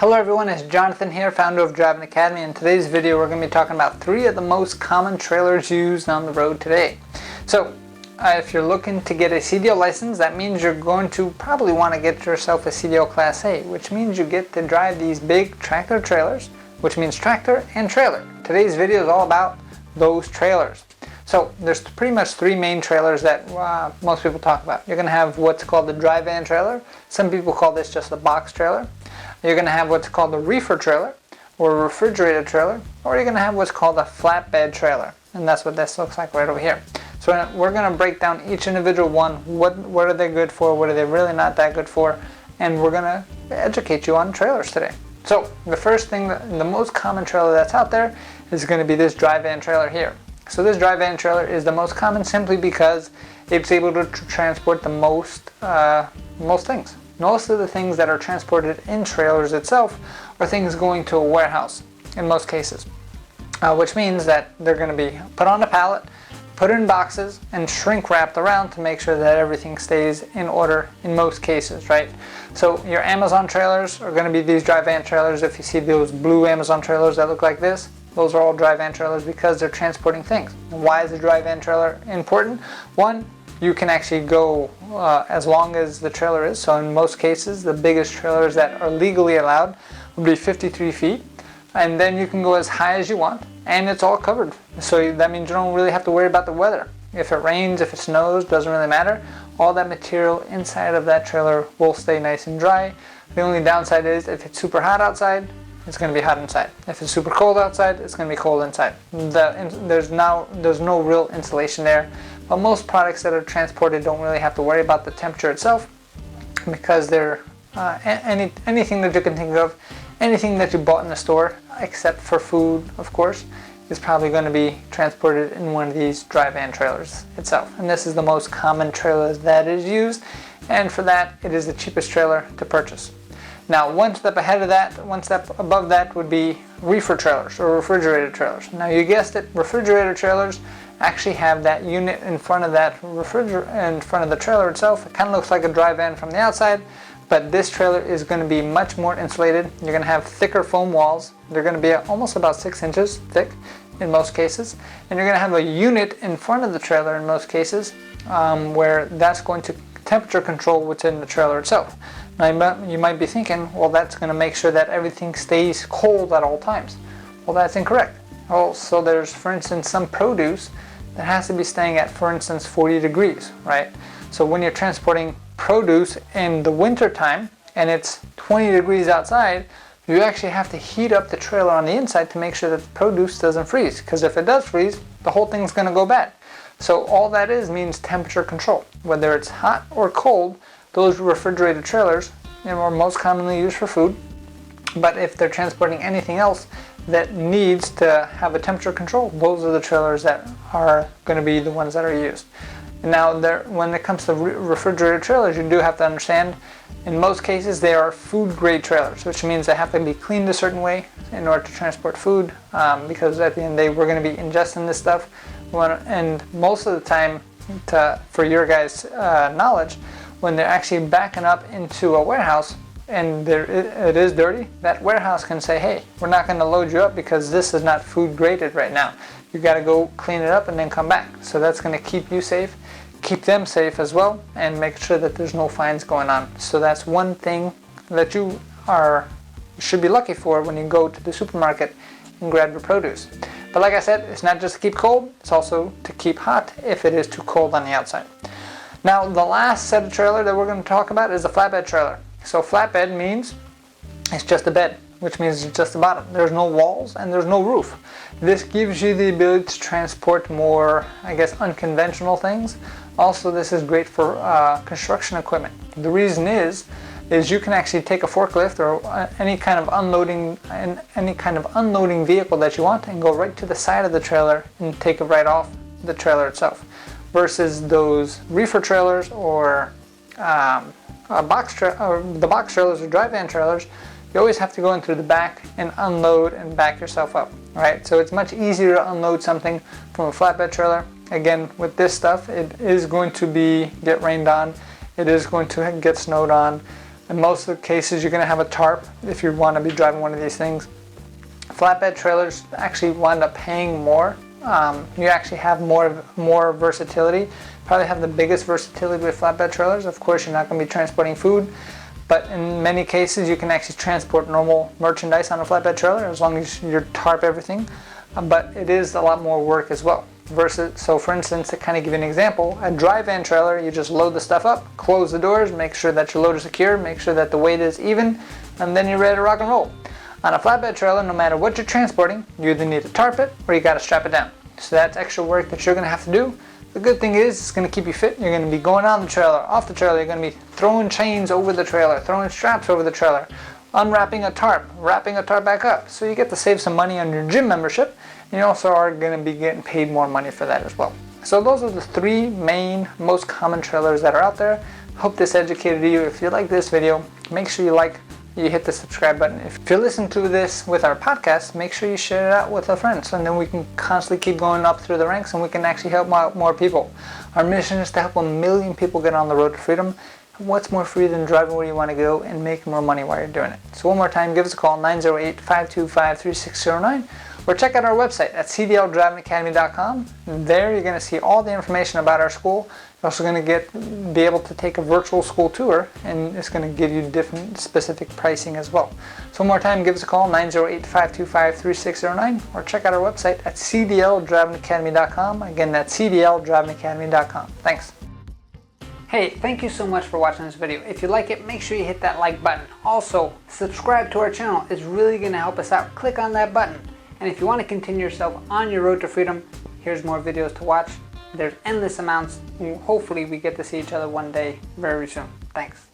Hello everyone, it's Jonathan here, founder of Driving Academy. In today's video we're going to be talking about 3 of the most common trailers used on the road today. So if you're looking to get a CDL license, that means you're going to probably want to get yourself a CDL Class A, which means you get to drive these big tractor trailers, which means tractor and trailer. Today's video is all about those trailers. So there's pretty much 3 main trailers that most people talk about. You're going to have what's called the dry van trailer. Some people call this just a box trailer. You're going to have what's called the reefer trailer, or a refrigerated trailer, or you're going to have what's called a flatbed trailer. And that's what this looks like right over here. So we're going to break down each individual one. What are they good for? What are they really not that good for? And we're going to educate you on trailers today. So the first thing, the most common trailer that's out there is going to be this dry van trailer here. So this dry van trailer is the most common simply because it's able to transport the most things. Most of the things that are transported in trailers itself are things going to a warehouse in most cases, which means that they're going to be put on a pallet, put in boxes, and shrink wrapped around to make sure that everything stays in order in most cases, right? So your Amazon trailers are going to be these dry van trailers. If you see those blue Amazon trailers that look like this, those are all dry van trailers because they're transporting things. And why is a dry van trailer important? One, you can actually go as long as the trailer is. So in most cases, the biggest trailers that are legally allowed would be 53 feet. And then you can go as high as you want, and it's all covered. So that means you don't really have to worry about the weather. If it rains, if it snows, doesn't really matter. All that material inside of that trailer will stay nice and dry. The only downside is if it's super hot outside, it's going to be hot inside. If it's super cold outside, it's going to be cold inside. There's no real insulation there. But most products that are transported don't really have to worry about the temperature itself, because they're anything that you can think of, anything that you bought in the store, except for food, of course, is probably going to be transported in one of these dry van trailers itself. And this is the most common trailer that is used, and for that, it is the cheapest trailer to purchase. Now, one step ahead of that, one step above that would be reefer trailers or refrigerated trailers. Now, you guessed it, refrigerator trailers actually have that unit in front of that in front of the trailer itself. It kind of looks like a dry van from the outside, but this trailer is going to be much more insulated. You're going to have thicker foam walls. They're going to be almost about 6 inches thick in most cases, and you're going to have a unit in front of the trailer in most cases, where that's going to temperature control what's in the trailer itself. Now you might be thinking, well, that's going to make sure that everything stays cold at all times. Well, that's incorrect. So there's, for instance, some produce that has to be staying at, for instance, 40 degrees, right? So when you're transporting produce in the winter time and it's 20 degrees outside, you actually have to heat up the trailer on the inside to make sure that the produce doesn't freeze, because if it does freeze, the whole thing's going to go bad. So all that means temperature control. Whether it's hot or cold, those refrigerated trailers are most commonly used for food, but if they're transporting anything else that needs to have a temperature control, those are the trailers that are going to be the ones that are used. And now, when it comes to refrigerated trailers, you do have to understand, in most cases, they are food grade trailers, which means they have to be cleaned a certain way in order to transport food, because at the end of the day, we're going to be ingesting this stuff. And most of the time, for your guys' knowledge, when they're actually backing up into a warehouse, and it is dirty, that warehouse can say, hey, we're not going to load you up because this is not food graded right now. You got to go clean it up and then come back. So that's going to keep you safe, keep them safe as well, and make sure that there's no fines going on. So that's one thing that you should be lucky for when you go to the supermarket and grab your produce. But like I said, it's not just to keep cold, it's also to keep hot if it is too cold on the outside. Now, the last set of trailer that we're going to talk about is the flatbed trailer. So flatbed means it's just a bed, which means it's just the bottom. There's no walls and there's no roof. This gives you the ability to transport more, I guess, unconventional things. Also, this is great for construction equipment. The reason is you can actually take a forklift or any kind of unloading vehicle that you want and go right to the side of the trailer and take it right off the trailer itself, versus those reefer trailers or the box trailers or dry van trailers. You always have to go in through the back and unload and back yourself up, right? So it's much easier to unload something from a flatbed trailer. Again, with this stuff, it is going to get rained on, it is going to get snowed on, In most of the cases, you're going to have a tarp if you want to be driving one of these things. Flatbed trailers actually wind up paying more. You actually have more versatility. Probably have the biggest versatility with flatbed trailers. Of course, you're not going to be transporting food, but in many cases you can actually transport normal merchandise on a flatbed trailer as long as you tarp everything. But it is a lot more work as well. So for instance, to kind of give you an example, a dry van trailer, you just load the stuff up, close the doors, make sure that your load is secure, make sure that the weight is even, and then you're ready to rock and roll. On a flatbed trailer, no matter what you're transporting, you either need to tarp it or you got to strap it down. So that's extra work that you're going to have to do. The good thing is it's going to keep you fit. You're going to be going on the trailer, off the trailer. You're going to be throwing chains over the trailer, throwing straps over the trailer, unwrapping a tarp, wrapping a tarp back up. So you get to save some money on your gym membership, and you also are going to be getting paid more money for that as well. So those are the three main, most common trailers that are out there. Hope this educated you. If you like this video, make sure you hit the subscribe button. If you're listening to this with our podcast, make sure you share it out with a friend, so then we can constantly keep going up through the ranks and we can actually help out more people. Our mission is to help 1 million people get on the road to freedom. What's more free than driving where you want to go and making more money while you're doing it? So one more time, give us a call, 908-525-3609, or check out our website at CDLDrivingAcademy.com. There you're going to see all the information about our school. You're also going to be able to take a virtual school tour, and it's going to give you different specific pricing as well. So one more time, give us a call, 908-525-3609, or check out our website at CDLDrivingAcademy.com. Again, that's CDLDrivingAcademy.com. Thanks. Hey, thank you so much for watching this video. If you like it, make sure you hit that like button. Also, subscribe to our channel. It's really going to help us out. Click on that button. And if you want to continue yourself on your road to freedom, here's more videos to watch. There's endless amounts. Hopefully we get to see each other one day very soon. Thanks.